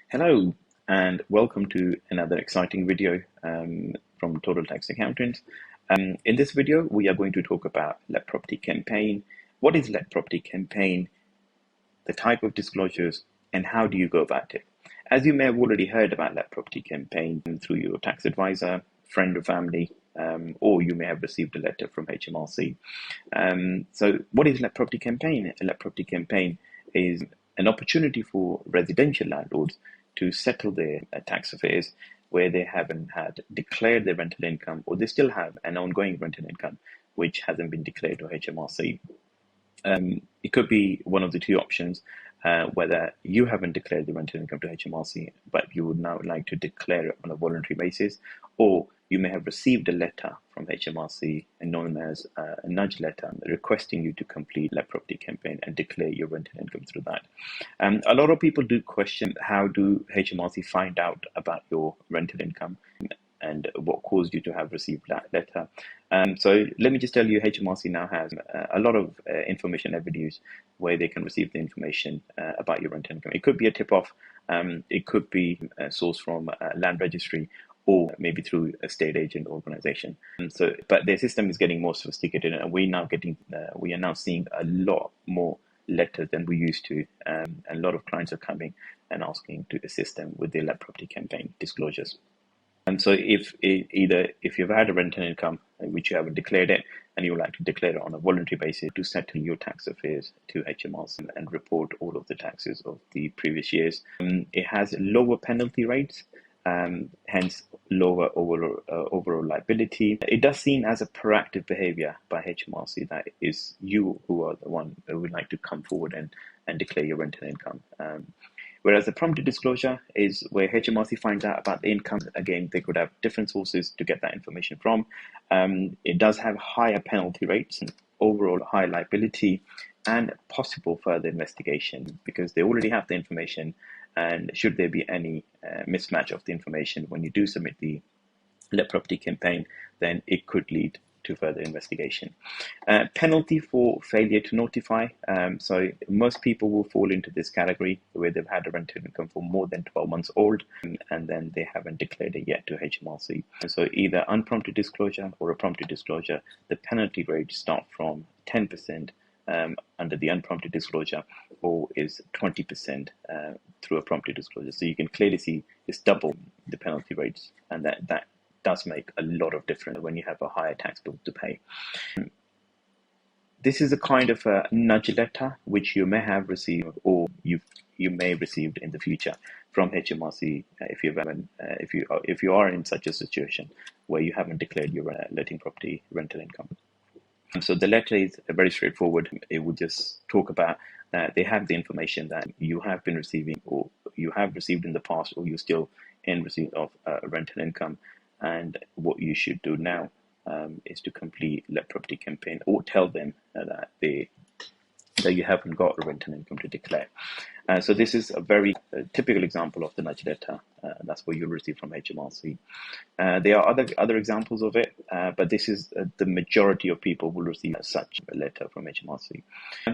Hello, and welcome to another exciting video from Total Tax Accountant. In this video, we are going to talk about Let Property Campaign. What is Let Property Campaign, the type of disclosures, and how do you go about it? As you may have already heard about Let Property Campaign through your tax advisor, friend or family, or you may have received a letter from HMRC. So what is Let Property Campaign? A Let Property Campaign is an opportunity for residential landlords to settle their tax affairs where they haven't had declared their rental income, or they still have an ongoing rental income which hasn't been declared to HMRC. It could be one of the two options, whether you haven't declared the rental income to HMRC, but you would now like to declare it on a voluntary basis, or you may have received a letter from HMRC known as a nudge letter requesting you to complete Let Property Campaign and declare your rental income through that. A lot of people do question, how do HMRC find out about your rental income and what caused you to have received that letter. So let me just tell you, HMRC now has a lot of information avenues where they can receive the information about your rental income. It could be a tip-off, it could be a source from land registry, or maybe through a state agent organization. But their system is getting more sophisticated, and we are now seeing a lot more letters than we used to. And a lot of clients are coming and asking to assist them with their Let Property Campaign disclosures. And so if you've had a rental income which you haven't declared it, and you would like to declare it on a voluntary basis to settle your tax affairs to HMRC and report all of the taxes of the previous years, it has lower penalty rates, hence lower overall liability. It does seem as a proactive behavior by HMRC that is you who are the one who would like to come forward and declare your rental income. Whereas the prompted disclosure is where HMRC finds out about the income. Again, they could have different sources to get that information from. It does have higher penalty rates, and overall high liability, and possible further investigation because they already have the information. And should there be any mismatch of the information when you do submit the Let Property Campaign, then it could lead to further investigation. Penalty for failure to notify. So most people will fall into this category where they've had a rental income for more than 12 months old, and then they haven't declared it yet to HMRC. So either unprompted disclosure or a prompted disclosure, the penalty rates start from 10% under the unprompted disclosure, or is 20% through a prompted disclosure. So you can clearly see it's double the penalty rates, and that does make a lot of difference when you have a higher tax bill to pay. This is a kind of a nudge letter which you may have received, or you may have received in the future from HMRC if you are in such a situation where you haven't declared your letting property rental income. So the letter is very straightforward. It would just talk about they have the information that you have been receiving, or you have received in the past, or you're still in receipt of rental income. And what you should do now is to complete Let Property Campaign, or tell them that you haven't got a rental income to declare. So this is a very typical example of the nudge letter. That's what you'll receive from HMRC. There are other examples of it, but this is the majority of people will receive such a letter from HMRC.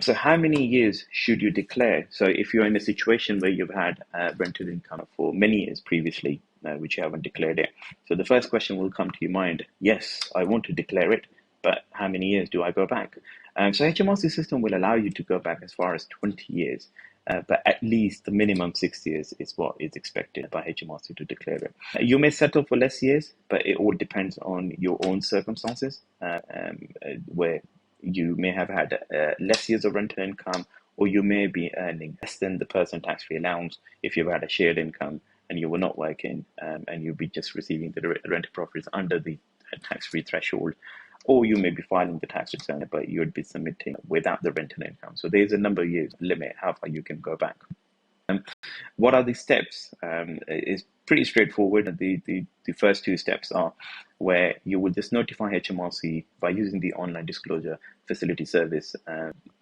So how many years should you declare? So if you're in a situation where you've had rental income for many years previously, which you haven't declared it, so the first question will come to your mind: yes, I want to declare it, but how many years do I go back? So HMRC system will allow you to go back as far as 20 years, but at least the minimum 6 years is what is expected by HMRC to declare it. You may settle for less years, but it all depends on your own circumstances, where you may have had less years of rental income, or you may be earning less than the personal tax-free allowance if you've had a shared income and you were not working, and you'll be just receiving the rental profits under the tax-free threshold. Or you may be filing the tax return, but you would be submitting without the rental income. So there's a number of years limit how far you can go back. What are the steps? It's pretty straightforward. The first two steps are where you will just notify HMRC by using the online disclosure facility service.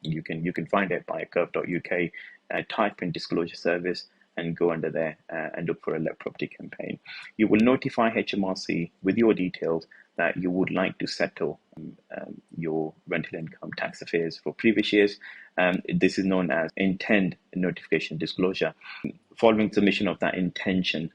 You can find it by curve.uk, type in disclosure service, and go under there and look for a Let Property Campaign. You will notify HMRC with your details that you would like to settle your rental income tax affairs for previous years. This is known as intend notification disclosure. following submission of that intention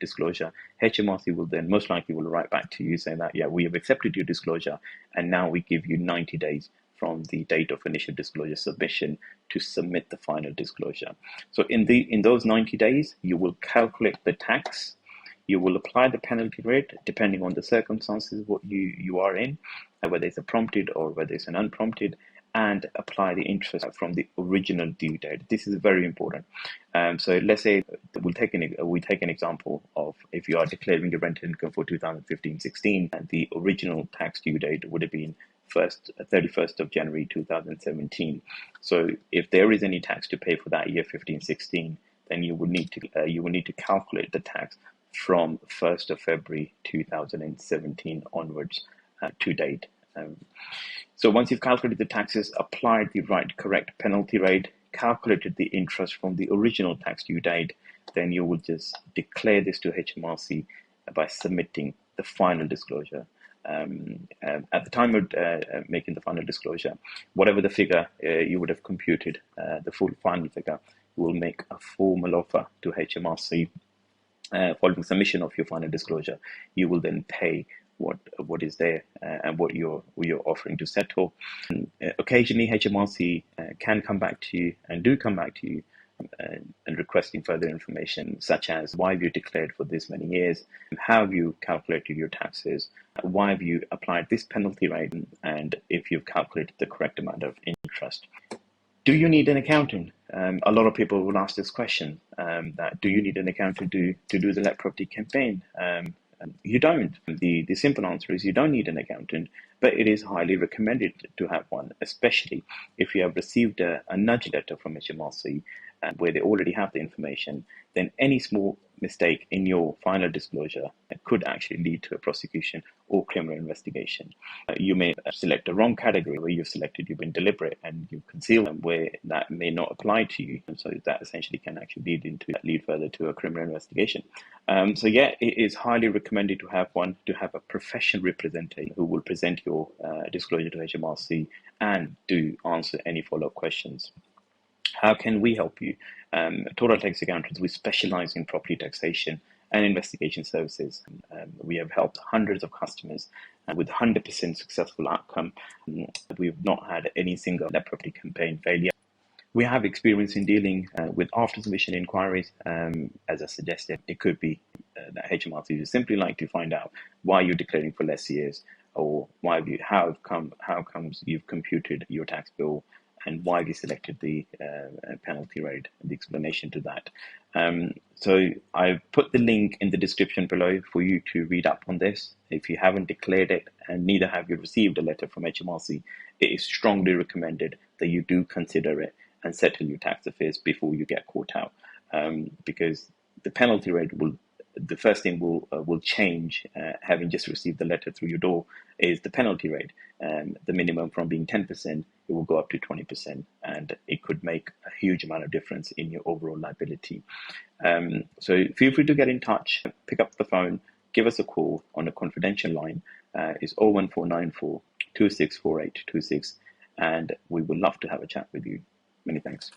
disclosure, HMRC will then most likely will write back to you saying that, yeah, we have accepted your disclosure, and now we give you 90 days from the date of initial disclosure submission to submit the final disclosure. So in those 90 days, you will calculate the tax, you will apply the penalty rate depending on the circumstances what you are in, whether it's a prompted or whether it's an unprompted, and apply the interest from the original due date. This is very important. So let's say we take an example of if you are declaring your rental income for 2015-16, and the original tax due date would have been 31st of January 2017. So if there is any tax to pay for that year 15-16, then you will need to calculate the tax from 1st of February 2017 onwards to date. So once you've calculated the taxes, applied the correct penalty rate, calculated the interest from the original tax due date, then you will just declare this to HMRC by submitting the final disclosure. At the time of making the final disclosure, whatever the figure you would have computed, the full final figure, you will make a formal offer to HMRC. Following submission of your final disclosure, you will then pay what is there and what you're offering to settle. Occasionally, HMRC can come back to you and do come back to you and requesting further information, such as why have you declared for this many years, how have you calculated your taxes, why have you applied this penalty rate, and if you've calculated the correct amount of interest. Do you need an accountant? A lot of people will ask this question, that do you need an accountant to do the Let Property campaign? You don't. The simple answer is you don't need an accountant, but it is highly recommended to have one, especially if you have received a nudge letter from HMRC where they already have the information. Then any small mistake in your final disclosure could actually lead to a prosecution or criminal investigation. You may select a wrong category where you've been deliberate and you conceal them where that may not apply to you. And so that essentially can actually lead further to a criminal investigation. So yeah, it is highly recommended to have one, to have a professional representative who will present your disclosure to HMRC and do answer any follow-up questions. How can we help you? Total Tax Accountants, we specialize in property taxation and investigation services. We have helped hundreds of customers with 100% successful outcome. We've not had any single Let Property campaign failure. We have experience in dealing with after submission inquiries. As I suggested, it could be that HMRC would simply like to find out why you're declaring for less years, or how comes you've computed your tax bill, and why we selected the penalty rate, and the explanation to that. So I've put the link in the description below for you to read up on this. If you haven't declared it, and neither have you received a letter from HMRC, it is strongly recommended that you do consider it and settle your tax affairs before you get caught out, because the penalty rate the first thing will change, having just received the letter through your door, is the penalty rate. The minimum from being 10%, it will go up to 20%, and it could make a huge amount of difference in your overall liability. So feel free to get in touch, pick up the phone, give us a call on a confidential line. It's 01494 264826, and we would love to have a chat with you. Many thanks.